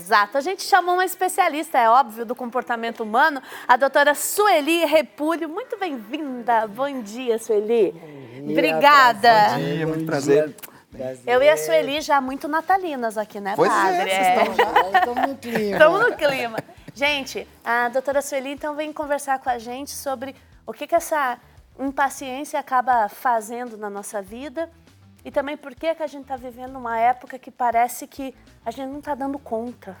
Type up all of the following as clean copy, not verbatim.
Exato, a gente chamou uma especialista, é óbvio, do comportamento humano, a doutora Sueli Repúlio. Muito bem-vinda. Bom dia, Sueli. Obrigada. Bom dia, muito prazer. Eu e a Sueli já muito natalinas aqui, né, Pois padre? Estamos no clima. Estamos no clima. Gente, a doutora Sueli então vem conversar com a gente sobre o que essa impaciência acaba fazendo na nossa vida e também por que a gente está vivendo uma época que parece que a gente não está dando conta.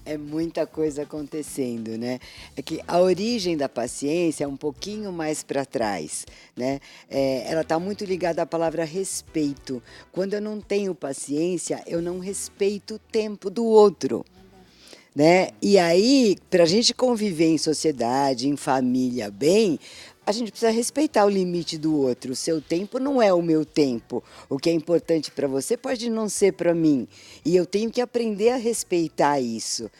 É muita coisa acontecendo, né? É que a origem da paciência é um pouquinho mais para trás, né? Ela está muito ligada à palavra respeito. Quando eu não tenho paciência, eu não respeito o tempo do outro, né? E aí, para a gente conviver em sociedade, em família, bem, a gente precisa respeitar o limite do outro. O seu tempo não é o meu tempo. O que é importante para você pode não ser para mim. E eu tenho que aprender a respeitar isso,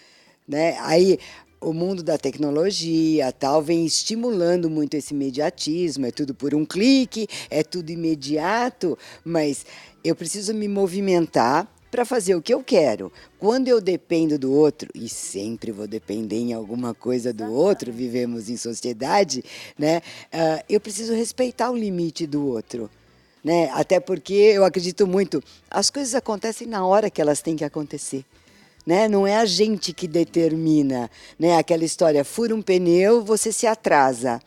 né? Aí o mundo da tecnologia tal vem estimulando muito esse imediatismo. É tudo por um clique, é tudo imediato, mas eu preciso me movimentar para fazer o que eu quero. Quando eu dependo do outro, e sempre vou depender em alguma coisa do outro, vivemos em sociedade, né? Eu preciso respeitar o limite do outro, né? Até porque eu acredito muito, as coisas acontecem na hora que elas têm que acontecer. Né? Não é a gente que determina, né? Aquela história, fura um pneu, você se atrasa.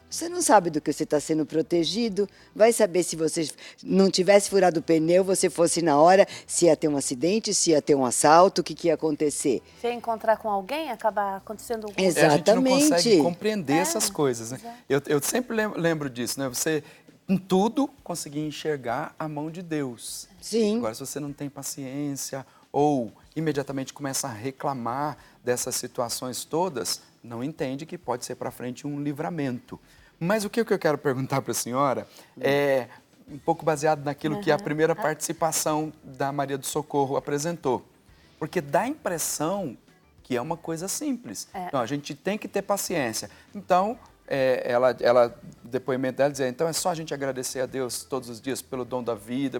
Você não sabe do que você está sendo protegido, vai saber se você não tivesse furado o pneu, você fosse na hora, se ia ter um acidente, se ia ter um assalto, o que ia acontecer. Se eu encontrar com alguém, acaba acontecendo alguma coisa. Exatamente. A gente não consegue compreender essas coisas, né? Eu sempre lembro disso, né? Você, em tudo, conseguir enxergar a mão de Deus. Sim. Agora, se você não tem paciência ou imediatamente começa a reclamar dessas situações todas, não entende que pode ser para frente um livramento. Mas o que eu quero perguntar para a senhora é um pouco baseado naquilo que a primeira participação da Maria do Socorro apresentou. Porque dá a impressão que é uma coisa simples. Não, a gente tem que ter paciência. Então, o depoimento dela dizia, então é só a gente agradecer a Deus todos os dias pelo dom da vida.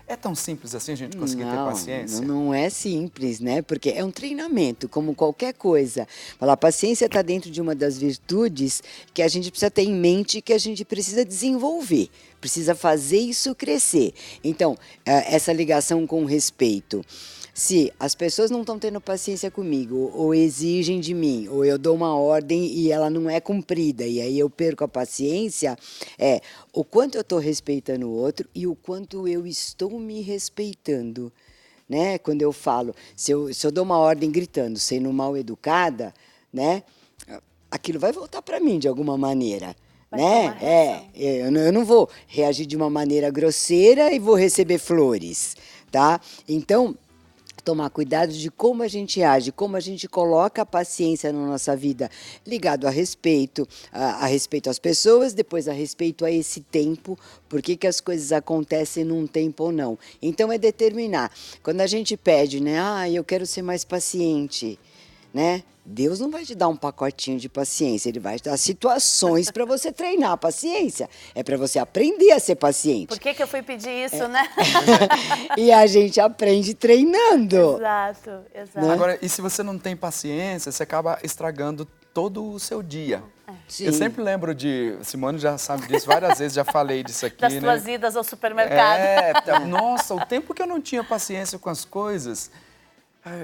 É tão simples assim a gente conseguir ter paciência? Não é simples, né? Porque é um treinamento, como qualquer coisa. A paciência está dentro de uma das virtudes que a gente precisa ter em mente, que a gente precisa desenvolver, precisa fazer isso crescer. Então, essa ligação com o respeito. Se as pessoas não estão tendo paciência comigo, ou exigem de mim, ou eu dou uma ordem e ela não é cumprida, e aí eu perco a paciência, o quanto eu estou respeitando o outro e o quanto eu estou me respeitando. Né? Quando eu falo, se eu dou uma ordem gritando, sendo mal educada, né? Aquilo vai voltar para mim de alguma maneira. Né? Eu não vou reagir de uma maneira grosseira e vou receber flores. Tá? Então, tomar cuidado de como a gente age, como a gente coloca a paciência na nossa vida, ligado a respeito às pessoas, depois a respeito a esse tempo, por que as coisas acontecem num tempo ou não. Então, é determinar. Quando a gente pede, né, eu quero ser mais paciente, né? Deus não vai te dar um pacotinho de paciência, Ele vai te dar situações para você treinar a paciência. É para você aprender a ser paciente. Por que eu fui pedir isso, né? E a gente aprende treinando. Exato. Né? Agora, e se você não tem paciência, você acaba estragando todo o seu dia. Sim. Eu sempre lembro de... Simone já sabe disso várias vezes, já falei disso aqui, das tuas idas ao supermercado. Nossa, o tempo que eu não tinha paciência com as coisas...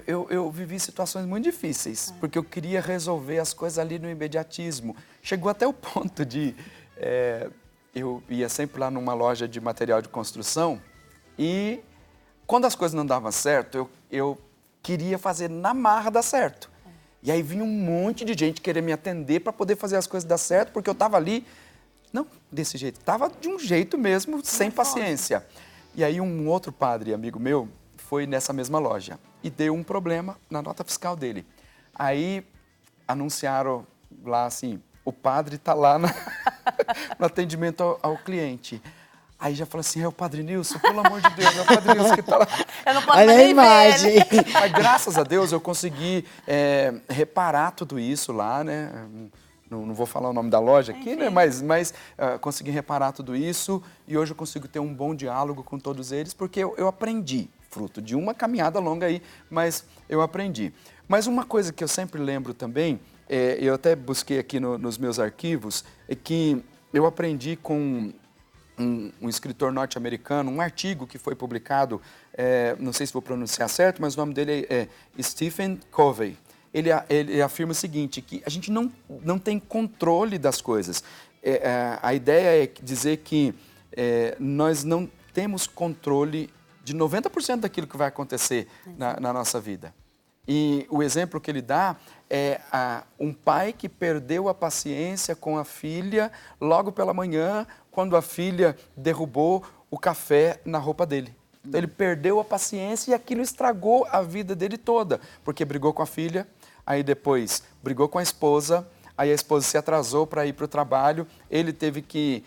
Eu vivi situações muito difíceis, porque eu queria resolver as coisas ali no imediatismo. Chegou até o ponto de... eu ia sempre lá numa loja de material de construção e quando as coisas não davam certo, eu queria fazer na marra dar certo. E aí vinha um monte de gente querer me atender para poder fazer as coisas dar certo, porque eu estava ali, não desse jeito, estava de um jeito mesmo, sem paciência. E aí um outro padre, amigo meu, foi nessa mesma loja e deu um problema na nota fiscal dele. Aí anunciaram lá assim, o padre está lá no atendimento ao cliente. Aí já falou assim, é o Padre Nilson, pelo amor de Deus, é o Padre Nilson que está lá. Eu não posso Olha a nem imagem. ver ele. Mas graças a Deus eu consegui reparar tudo isso lá, né? Não vou falar o nome da loja aqui, né? Mas consegui reparar tudo isso e hoje eu consigo ter um bom diálogo com todos eles porque eu aprendi. fruto de uma caminhada longa aí, mas eu aprendi. Mas uma coisa que eu sempre lembro também, eu até busquei aqui nos meus arquivos, é que eu aprendi com um escritor norte-americano, um artigo que foi publicado, não sei se vou pronunciar certo, mas o nome dele é Stephen Covey. Ele afirma o seguinte, que a gente não tem controle das coisas. A ideia é dizer que nós não temos controle de 90% daquilo que vai acontecer na nossa vida. E o exemplo que ele dá é um pai que perdeu a paciência com a filha logo pela manhã, quando a filha derrubou o café na roupa dele. Então, ele perdeu a paciência e aquilo estragou a vida dele toda, porque brigou com a filha, aí depois brigou com a esposa, aí a esposa se atrasou para ir para o trabalho, ele teve que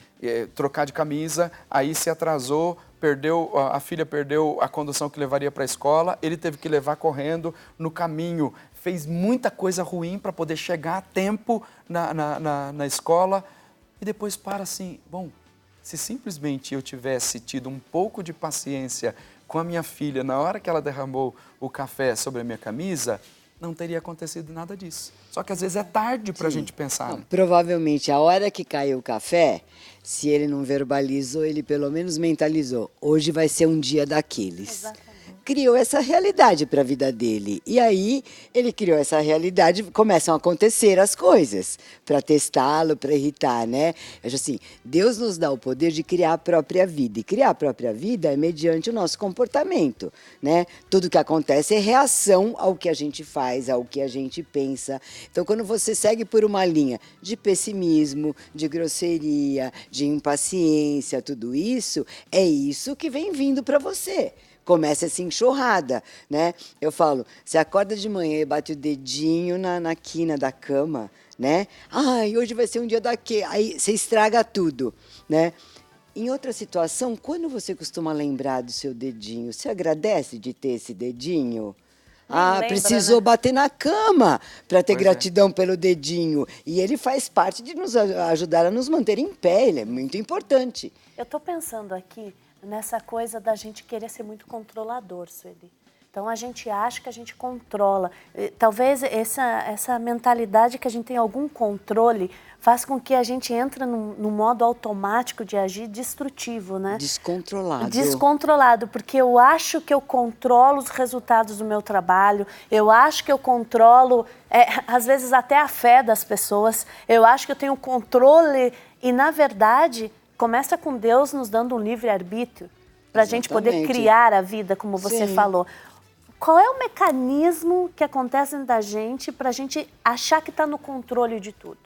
trocar de camisa, aí se atrasou, a filha perdeu a condução que levaria para a escola, ele teve que levar correndo no caminho, fez muita coisa ruim para poder chegar a tempo na escola e depois para assim, bom, se simplesmente eu tivesse tido um pouco de paciência com a minha filha na hora que ela derramou o café sobre a minha camisa, não teria acontecido nada disso. Só que às vezes é tarde para a gente pensar. Não, provavelmente a hora que caiu o café, se ele não verbalizou, ele pelo menos mentalizou. Hoje vai ser um dia daqueles. Exatamente. Criou essa realidade para a vida dele. E aí ele criou essa realidade, começam a acontecer as coisas para testá-lo, para irritar, né? Eu acho assim, Deus nos dá o poder de criar a própria vida. E criar a própria vida é mediante o nosso comportamento, né? Tudo que acontece é reação ao que a gente faz, ao que a gente pensa. Então, quando você segue por uma linha de pessimismo, de grosseria, de impaciência, tudo isso, é isso que vem vindo para você. Começa essa enxurrada, né? Eu falo, você acorda de manhã e bate o dedinho na quina da cama, né? Ai, hoje vai ser um dia daquele. Aí você estraga tudo, né? Em outra situação, quando você costuma lembrar do seu dedinho, você agradece de ter esse dedinho? Lembra, Precisou né? bater na cama para ter Pois é. gratidão pelo dedinho. E ele faz parte de nos ajudar a nos manter em pé, ele é muito importante. Eu estou pensando aqui nessa coisa da gente querer ser muito controlador, Sueli. Então, a gente acha que a gente controla. Talvez essa mentalidade que a gente tem algum controle faz com que a gente entre num modo automático de agir destrutivo, né? Descontrolado. Descontrolado, porque eu acho que eu controlo os resultados do meu trabalho, eu acho que eu controlo, às vezes, até a fé das pessoas, eu acho que eu tenho controle e, na verdade, começa com Deus nos dando um livre-arbítrio para a gente poder Exatamente. criar a vida, como você Sim. falou. Qual é o mecanismo que acontece dentro da gente para a gente achar que está no controle de tudo?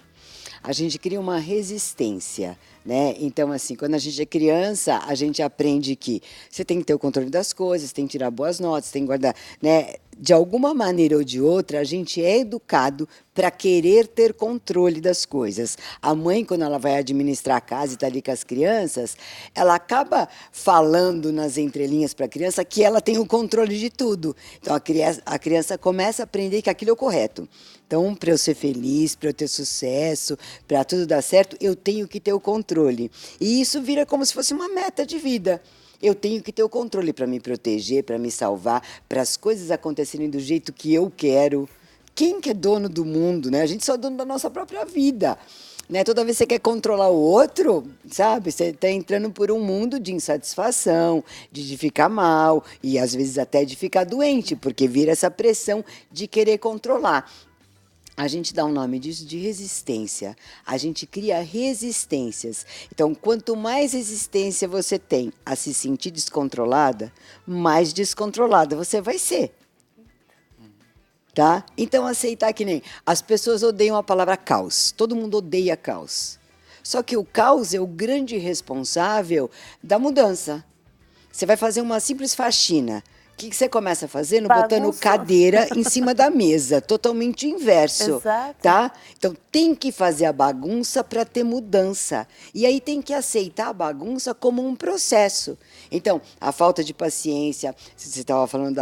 A gente cria uma resistência, né? Então, assim, quando a gente é criança, a gente aprende que você tem que ter o controle das coisas, tem que tirar boas notas, tem que guardar, né? De alguma maneira ou de outra, a gente é educado para querer ter controle das coisas. A mãe, quando ela vai administrar a casa e está ali com as crianças, ela acaba falando nas entrelinhas para a criança que ela tem o controle de tudo. Então, a criança começa a aprender que aquilo é o correto. Então, para eu ser feliz, para eu ter sucesso, para tudo dar certo, eu tenho que ter o controle. E isso vira como se fosse uma meta de vida. Eu tenho que ter o controle para me proteger, para me salvar, para as coisas acontecerem do jeito que eu quero. Quem que é dono do mundo, né? A gente só é dono da nossa própria vida. Né? Toda vez que você quer controlar o outro, sabe? Você está entrando por um mundo de insatisfação, de ficar mal e às vezes até de ficar doente, porque vira essa pressão de querer controlar. A gente dá um nome disso de resistência. A gente cria resistências. Então, quanto mais resistência você tem a se sentir descontrolada, mais descontrolada você vai ser. Tá? Então, aceitar que nem... As pessoas odeiam a palavra caos. Todo mundo odeia caos. Só que o caos é o grande responsável da mudança. Você vai fazer uma simples faxina. O que você começa fazendo? Bagunça. Botando cadeira em cima da mesa, totalmente inverso. Exato. Tá? Então, tem que fazer a bagunça para ter mudança. E aí tem que aceitar a bagunça como um processo. Então, a falta de paciência, você estava falando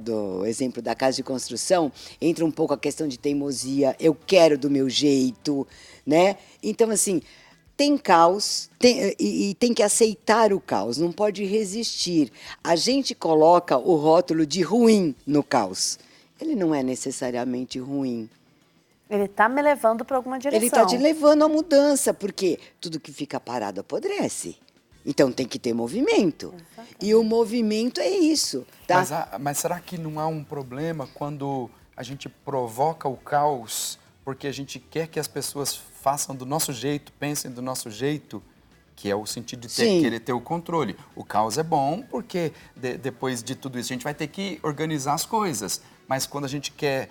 do exemplo da casa de construção, entra um pouco a questão de teimosia, eu quero do meu jeito, né? Então, assim, tem caos e tem que aceitar o caos, não pode resistir. A gente coloca o rótulo de ruim no caos. Ele não é necessariamente ruim. Ele está me levando para alguma direção. Ele está te levando à mudança, porque tudo que fica parado apodrece. Então tem que ter movimento. E o movimento é isso. Tá? Mas será que não há um problema quando a gente provoca o caos porque a gente quer que as pessoas façam do nosso jeito, pensem do nosso jeito, que é o sentido de querer ter o controle. O caos é bom porque depois de tudo isso a gente vai ter que organizar as coisas. Mas quando a gente quer,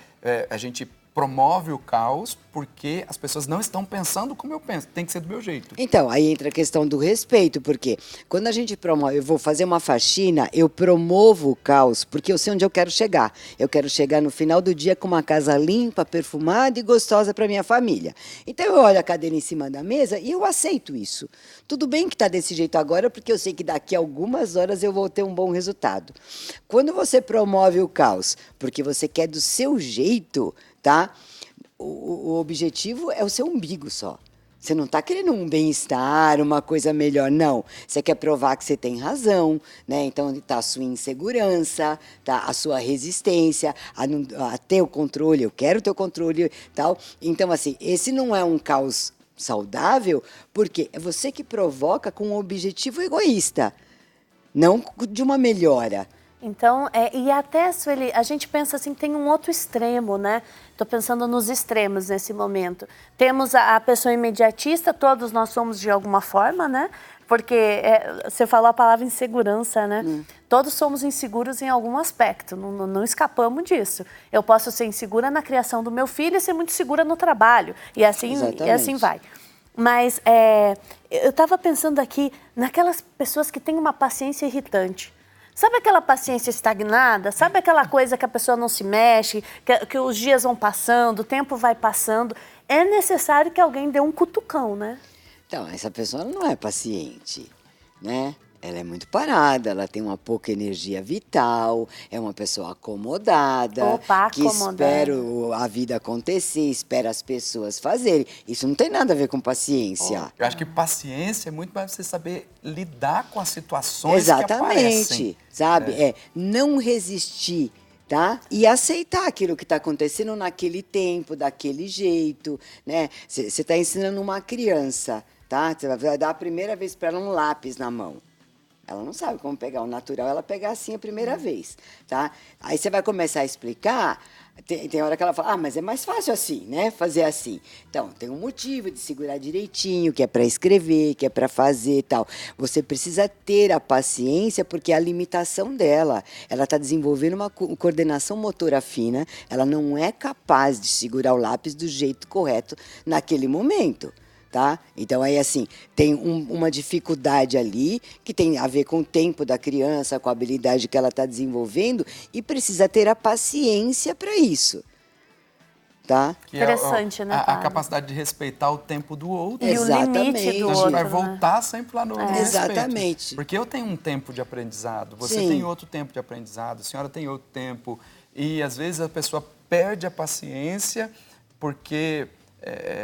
a gente promove o caos porque as pessoas não estão pensando como eu penso. Tem que ser do meu jeito. Então, aí entra a questão do respeito, porque quando a gente promove, eu vou fazer uma faxina, eu promovo o caos, porque eu sei onde eu quero chegar. Eu quero chegar no final do dia com uma casa limpa, perfumada e gostosa para minha família. Então, eu olho a cadeira em cima da mesa e eu aceito isso. Tudo bem que está desse jeito agora, porque eu sei que daqui a algumas horas eu vou ter um bom resultado. Quando você promove o caos, porque você quer do seu jeito, tá? O objetivo é o seu umbigo só. Você não está querendo um bem-estar, uma coisa melhor, não. Você quer provar que você tem razão, né? Então está a sua insegurança, tá? A sua resistência, a ter o controle, eu quero ter o controle, tal. Então, assim, esse não é um caos saudável, porque é você que provoca com um objetivo egoísta, não de uma melhora. Então, e até, Sueli, a gente pensa assim, tem um outro extremo, né? Estou pensando nos extremos nesse momento. Temos a pessoa imediatista, todos nós somos de alguma forma, né? Porque você falou a palavra insegurança, né? Todos somos inseguros em algum aspecto, não escapamos disso. Eu posso ser insegura na criação do meu filho e ser muito segura no trabalho. E assim vai. Mas eu estava pensando aqui naquelas pessoas que têm uma paciência irritante. Sabe aquela paciência estagnada? Sabe aquela coisa que a pessoa não se mexe, que os dias vão passando, o tempo vai passando? É necessário que alguém dê um cutucão, né? Então, essa pessoa não é paciente, né? Ela é muito parada, ela tem uma pouca energia vital, é uma pessoa acomodada, que espera a vida acontecer, espera as pessoas fazerem. Isso não tem nada a ver com paciência. Eu acho que paciência é muito mais você saber lidar com as situações que aparecem. Exatamente, sabe? Não resistir, tá? E aceitar aquilo que está acontecendo naquele tempo, daquele jeito, né? Você está ensinando uma criança, tá? Você vai dar a primeira vez para ela um lápis na mão. Ela não sabe como pegar. O natural é ela pegar assim a primeira vez, tá? Aí você vai começar a explicar, tem hora que ela fala, mas é mais fácil assim, né? Fazer assim. Então, tem um motivo de segurar direitinho, que é para escrever, que é para fazer e tal. Você precisa ter a paciência, porque é a limitação dela. Ela está desenvolvendo uma coordenação motora fina, ela não é capaz de segurar o lápis do jeito correto naquele momento. Tá? Então, aí, assim, tem uma dificuldade ali que tem a ver com o tempo da criança, com a habilidade que ela está desenvolvendo e precisa ter a paciência para isso. Tá? Que interessante, né, a capacidade de respeitar o tempo do outro. E o limite do outro. A gente vai voltar sempre lá no respeito. Exatamente. Porque eu tenho um tempo de aprendizado, você tem outro tempo de aprendizado, a senhora tem outro tempo. E, às vezes, a pessoa perde a paciência porque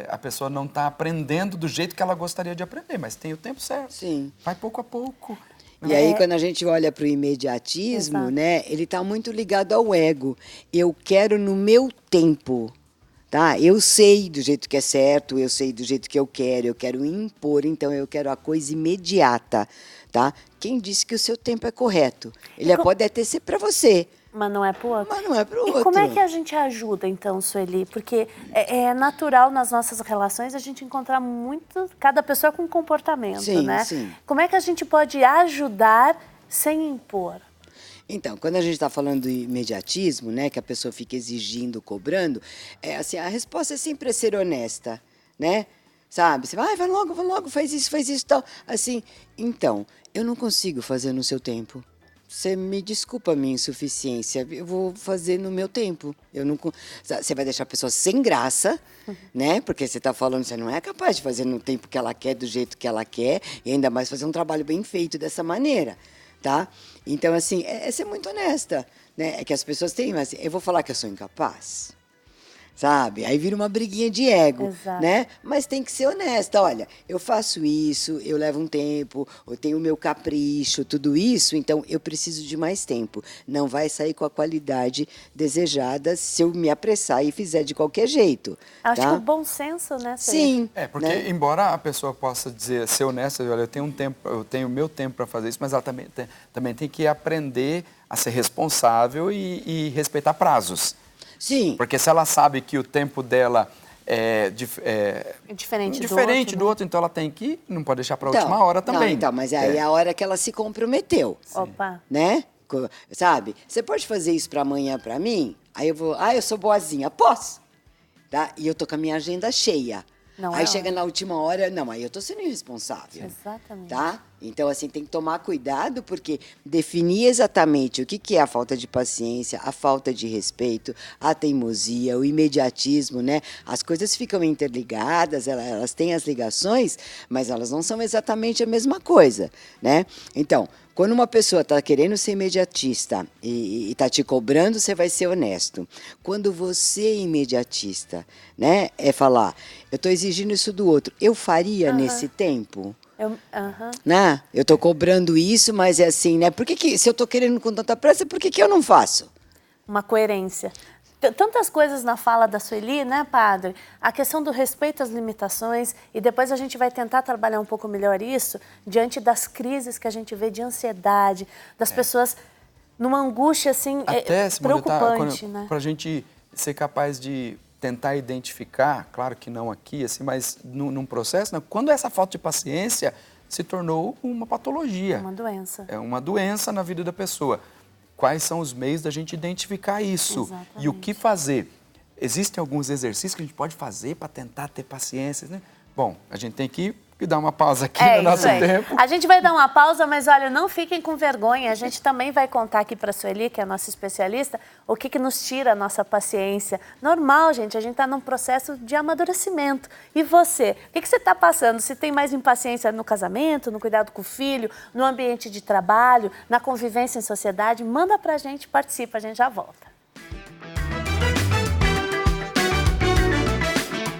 a pessoa não está aprendendo do jeito que ela gostaria de aprender, mas tem o tempo certo. Sim. Vai pouco a pouco. E aí, quando a gente olha para o imediatismo, né, ele está muito ligado ao ego. Eu quero no meu tempo. Tá? Eu sei do jeito que é certo, eu sei do jeito que eu quero impor, então eu quero a coisa imediata. Tá? Quem disse que o seu tempo é correto? Ele pode até ser para você. Mas não é para o outro. Mas não é para o outro. E como é que a gente ajuda, então, Sueli? Porque é natural nas nossas relações a gente encontrar cada pessoa com um comportamento, né? Sim. Como é que a gente pode ajudar sem impor? Então, quando a gente está falando do imediatismo, né, que a pessoa fica exigindo, cobrando, assim, a resposta é sempre ser honesta, né? Sabe? Você vai logo, faz isso, tal. Assim, então, eu não consigo fazer no seu tempo. Você me desculpa a minha insuficiência, eu vou fazer no meu tempo. Você vai deixar a pessoa sem graça, né? Porque você está falando, você não é capaz de fazer no tempo que ela quer, do jeito que ela quer, e ainda mais fazer um trabalho bem feito dessa maneira, tá? Então, assim, é ser muito honesta, né? É que as pessoas têm, mas eu vou falar que eu sou incapaz. sabe? Aí vira uma briguinha de ego, Exato. né? Mas tem que ser honesta. Olha, eu faço isso, eu levo um tempo, eu tenho o meu capricho, tudo isso, então eu preciso de mais tempo. Não vai sair com a qualidade desejada se eu me apressar e fizer de qualquer jeito. Acho tá? que o bom senso, né? Sim. Porque né? embora a pessoa possa dizer, ser honesta, olha, eu tenho um tempo, eu tenho o meu tempo para fazer isso, mas ela também tem que aprender a ser responsável e respeitar prazos. Sim. Porque se ela sabe que o tempo dela é diferente do outro, então ela tem que, não pode deixar para a Então, última hora também. Não, então, mas aí é a hora que ela se comprometeu. Opa. Né? Sabe? Você pode fazer isso para amanhã para mim? Aí eu vou, eu sou boazinha, posso? Tá? E eu tô com a minha agenda cheia. Não aí é chega hora. na última hora, não, aí eu tô sendo irresponsável. Exatamente. Tá? Então, assim, tem que tomar cuidado, porque definir exatamente o que é a falta de paciência, a falta de respeito, a teimosia, o imediatismo, né? As coisas ficam interligadas, elas têm as ligações, mas elas não são exatamente a mesma coisa, né? Então, quando uma pessoa está querendo ser imediatista e está te cobrando, você vai ser honesto. Quando você é imediatista, né, é falar, eu estou exigindo isso do outro, eu faria nesse tempo? Né? Eu estou cobrando isso, mas é assim, né? Por que se eu estou querendo com tanta pressa, por que eu não faço? Uma coerência. Tantas coisas na fala da Sueli, né, padre? A questão do respeito às limitações, e depois a gente vai tentar trabalhar um pouco melhor isso, diante das crises que a gente vê de ansiedade, das pessoas numa angústia, assim, preocupante, né? Para a gente ser capaz de tentar identificar, claro que não aqui, assim, mas num processo, né, quando essa falta de paciência se tornou uma patologia. Uma doença. É uma doença na vida da pessoa. Quais são os meios da gente identificar isso? Exatamente. E o que fazer? Existem alguns exercícios que a gente pode fazer para tentar ter paciência, né? Bom, a gente tem que dar uma pausa aqui no nosso tempo. A gente vai dar uma pausa, mas olha, não fiquem com vergonha. A gente também vai contar aqui para a Sueli, que é a nossa especialista, o que nos tira a nossa paciência. Normal, gente, a gente está num processo de amadurecimento. E você? O que você está passando? Se tem mais impaciência no casamento, no cuidado com o filho, no ambiente de trabalho, na convivência em sociedade, manda para a gente, participa, a gente já volta.